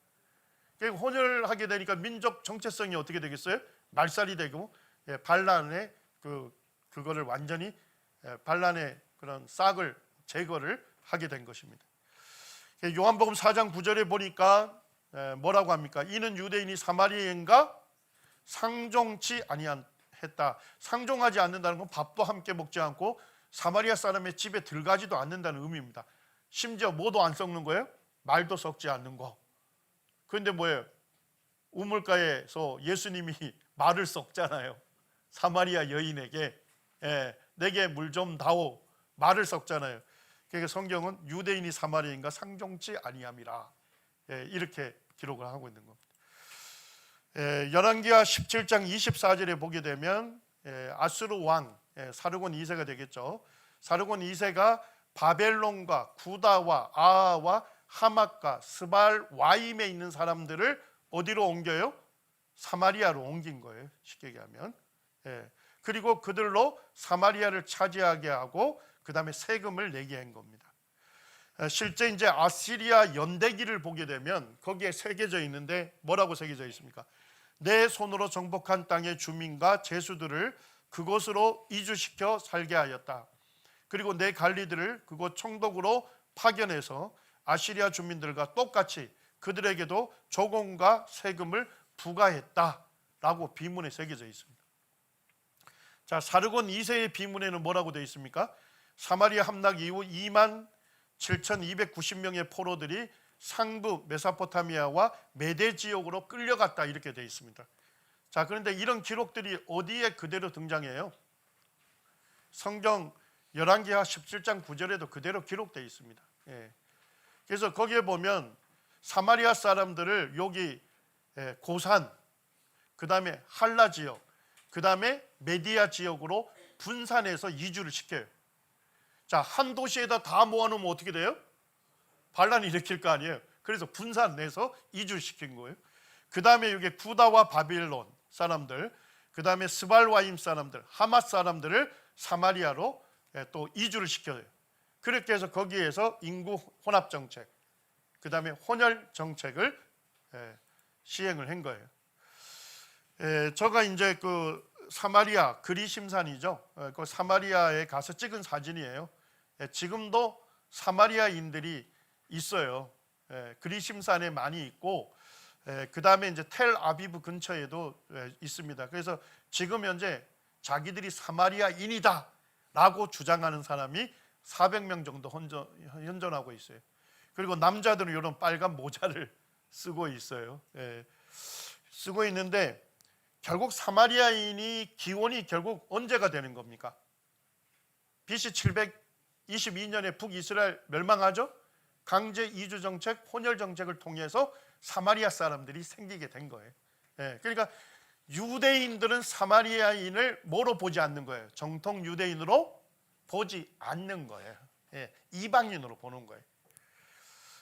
Speaker 1: 혼혈하게 되니까 민족 정체성이 어떻게 되겠어요? 말살이 되고 반란의 그거를 완전히 반란의 그런 싹을 제거를 하게 된 것입니다. 요한복음 4장 9절에 보니까 뭐라고 합니까? 이는 유대인이 사마리아인과 상종치 아니했다. 상종하지 않는다는 건 밥도 함께 먹지 않고 사마리아 사람의 집에 들어가지도 않는다는 의미입니다. 심지어 뭐도 안 썩는 거예요? 말도 썩지 않는 거. 그런데 뭐예요? 우물가에서 예수님이 말을 썩잖아요. 사마리아 여인에게 내게 물 좀 다오, 말을 썩잖아요. 그러니까 성경은 유대인이 사마리아인과 상종치 아니함이라 이렇게 기록을 하고 있는 겁니다. 열왕기하 17장 24절에 보게 되면 아수르 왕 사르곤 2세가 되겠죠. 사르곤 2세가 바벨론과 구다와 아하와 하맛과 스발 와임에 있는 사람들을 어디로 옮겨요? 사마리아로 옮긴 거예요. 쉽게 얘기하면. 그리고 그들로 사마리아를 차지하게 하고 그 다음에 세금을 내게 한 겁니다. 실제 이제 아시리아 연대기를 보게 되면 거기에 새겨져 있는데 뭐라고 새겨져 있습니까? 내 손으로 정복한 땅의 주민과 제수들을 그곳으로 이주시켜 살게 하였다. 그리고 내 관리들을 그곳 총독으로 파견해서 아시리아 주민들과 똑같이 그들에게도 조공과 세금을 부과했다라고 비문에 새겨져 있습니다. 자, 사르곤 2세의 비문에는 뭐라고 되어 있습니까? 사마리아 함락 이후 27,290명의 포로들이 상부 메소포타미아와 메데 지역으로 끌려갔다 이렇게 되어 있습니다. 자, 그런데 이런 기록들이 어디에 그대로 등장해요? 성경 열왕기하 17장 9절에도 그대로 기록되어 있습니다. 그래서 거기에 보면 사마리아 사람들을 여기 고산, 그 다음에 할라 지역, 그 다음에 메디아 지역으로 분산해서 이주를 시켜요. 자, 한 도시에다 다 모아놓으면 어떻게 돼요? 반란이 일으킬 거 아니에요. 그래서 분산내서 이주시킨 거예요. 그 다음에 여기 구다와 바빌론 사람들, 그 다음에 스발와임 사람들, 하맛 사람들을 사마리아로 또 이주를 시켜요. 그렇게 해서 거기에서 인구 혼합 정책, 그 다음에 혼혈 정책을 시행을 한 거예요. 제가 이제 그 사마리아 그리심산이죠. 그 사마리아에 가서 찍은 사진이에요. 지금도 사마리아인들이 있어요. 그리심산에 많이 있고, 그 다음에 이제 텔아비브 근처에도 있습니다. 그래서 지금 현재 자기들이 사마리아인이다라고 주장하는 사람이 400명 정도 현존하고 있어요. 그리고 남자들은 이런 빨간 모자를 쓰고 있어요. 쓰고 있는데 결국 사마리아인이 기원이 결국 언제가 되는 겁니까? BC 722년에 북이스라엘 멸망하죠. 강제 이주 정책, 혼혈 정책을 통해서 사마리아 사람들이 생기게 된 거예요. 그러니까 유대인들은 사마리아인을 뭐로 보지 않는 거예요? 정통 유대인으로 보지 않는 거예요. 이방인으로 보는 거예요.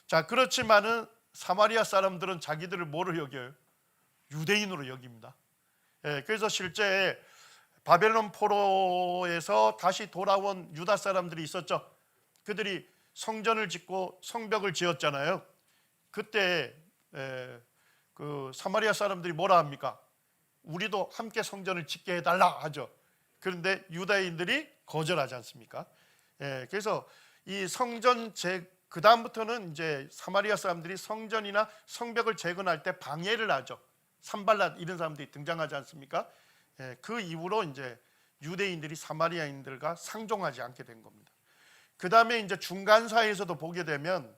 Speaker 1: 자, 그렇지만은 사마리아 사람들은 자기들을 뭐로 여겨요? 유대인으로 여깁니다. 그래서 실제 바벨론 포로에서 다시 돌아온 유다 사람들이 있었죠. 그들이 성전을 짓고 성벽을 지었잖아요. 그때 그 사마리아 사람들이 뭐라 합니까? 우리도 함께 성전을 짓게 해달라 하죠. 그런데 유다인들이 거절하지 않습니까? 그래서 이 성전 그 다음부터는 이제 사마리아 사람들이 성전이나 성벽을 재건할 때 방해를 하죠. 산발랏 이런 사람들이 등장하지 않습니까? 그 이후로 이제 유대인들이 사마리아인들과 상종하지 않게 된 겁니다. 그 다음에 이제 중간 사이에서도 보게 되면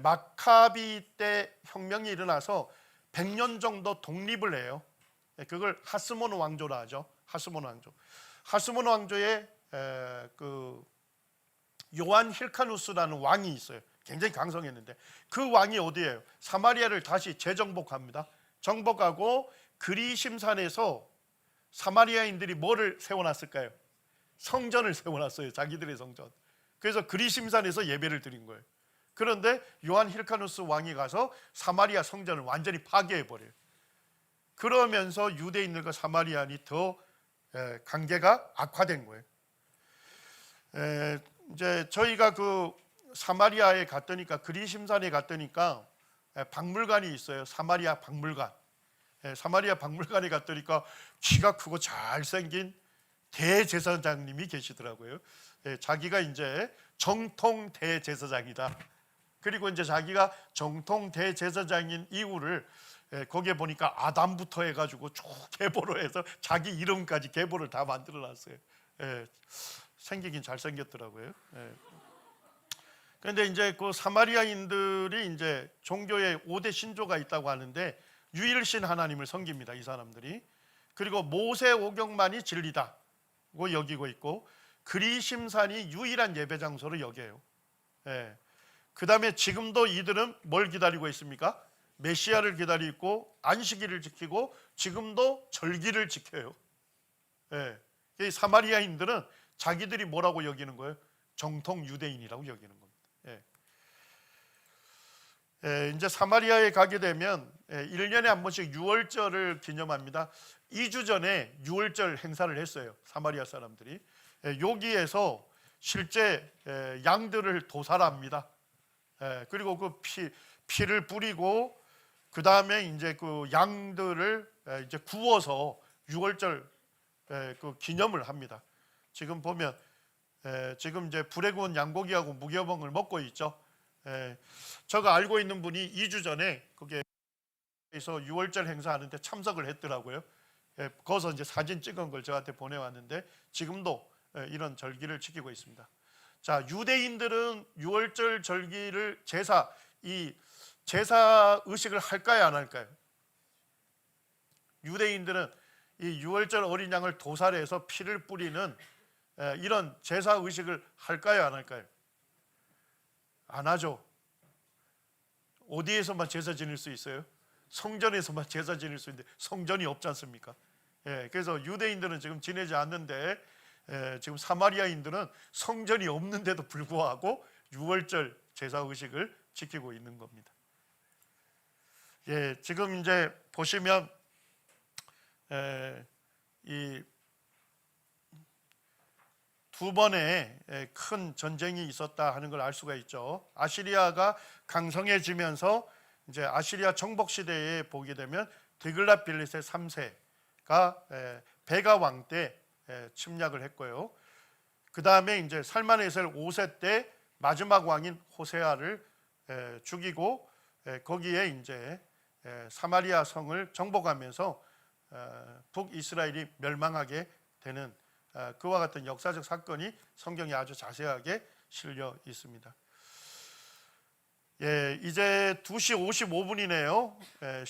Speaker 1: 마카비 때 혁명이 일어나서 100년 정도 독립을 해요. 그걸 하스몬 왕조라 하죠. 하스몬 왕조. 하스몬 왕조에 그 요한 힐카누스라는 왕이 있어요. 굉장히 강성했는데 그 왕이 어디예요? 사마리아를 다시 재정복합니다. 정복하고 그리심산에서 사마리아인들이 뭐를 세워놨을까요? 성전을 세워놨어요. 자기들의 성전. 그래서 그리심산에서 예배를 드린 거예요. 그런데 요한 힐카누스 왕이 가서 사마리아 성전을 완전히 파괴해버려요. 그러면서 유대인들과 사마리아인이 더 관계가 악화된 거예요. 이제 저희가 그 사마리아에 갔더니까 그리심산에 갔더니까 박물관이 있어요. 사마리아 박물관. 사마리아 박물관에 갔더니까 키가 크고 잘생긴 대제사장님이 계시더라고요. 자기가 이제 정통 대제사장이다. 그리고 이제 자기가 정통 대제사장인 이유를 거기에 보니까 아담부터 해가지고 쭉 계보로 해서 자기 이름까지 계보를 다 만들어놨어요. 생기긴 잘생겼더라고요. 그런데 이제 그 사마리아인들이 이제 종교의 5대 신조가 있다고 하는데 유일신 하나님을 섬깁니다. 이 사람들이. 그리고 모세 오경만이 진리다고 여기고 있고 그리심산이 유일한 예배 장소로 여겨요. 그 다음에 지금도 이들은 뭘 기다리고 있습니까? 메시아를 기다리고 안식일을 지키고 지금도 절기를 지켜요. 이 사마리아인들은 자기들이 뭐라고 여기는 거예요? 정통 유대인이라고 여기는 겁니다. 이제 사마리아에 가게 되면 1년에 한 번씩 유월절을 기념합니다. 2주 전에 유월절 행사를 했어요. 사마리아 사람들이. 여기에서 실제 양들을 도살합니다. 그리고 그 피를 뿌리고 그 다음에 이제 그 양들을 이제 구워서 유월절 그 기념을 합니다. 지금 보면 지금 이제 불에 구운 양고기하고 무교병을 먹고 있죠. 제가 알고 있는 분이 2주 전에 거기에서 유월절 행사하는데 참석을 했더라고요. 거기서 이제 사진 찍은 걸 저한테 보내왔는데 지금도 이런 절기를 지키고 있습니다. 자, 유대인들은 유월절 절기를 제사 의식을 할까요, 안 할까요? 유대인들은 이 유월절 어린 양을 도살해서 피를 뿌리는 이런 제사 의식을 할까요, 안 할까요? 안 하죠. 어디에서만 제사 지낼 수 있어요? 성전에서만 제사 지낼 수 있는데 성전이 없지 않습니까? 그래서 유대인들은 지금 지내지 않는데 지금 사마리아인들은 성전이 없는데도 불구하고 유월절 제사 의식을 지키고 있는 겁니다. 지금 이제 보시면 이 두 번의 큰 전쟁이 있었다 하는 걸 알 수가 있죠. 아시리아가 강성해지면서 이제 아시리아 정복 시대에 보게 되면 디글랏빌릿의 3세가 베가 왕 때 침략을 했고요. 그 다음에 이제 살만에셀 5세 때 마지막 왕인 호세아를 죽이고 거기에 이제 사마리아 성을 정복하면서 북이스라엘이 멸망하게 되는 그와 같은 역사적 사건이 성경에 아주 자세하게 실려 있습니다. 이제 2시 55분이네요.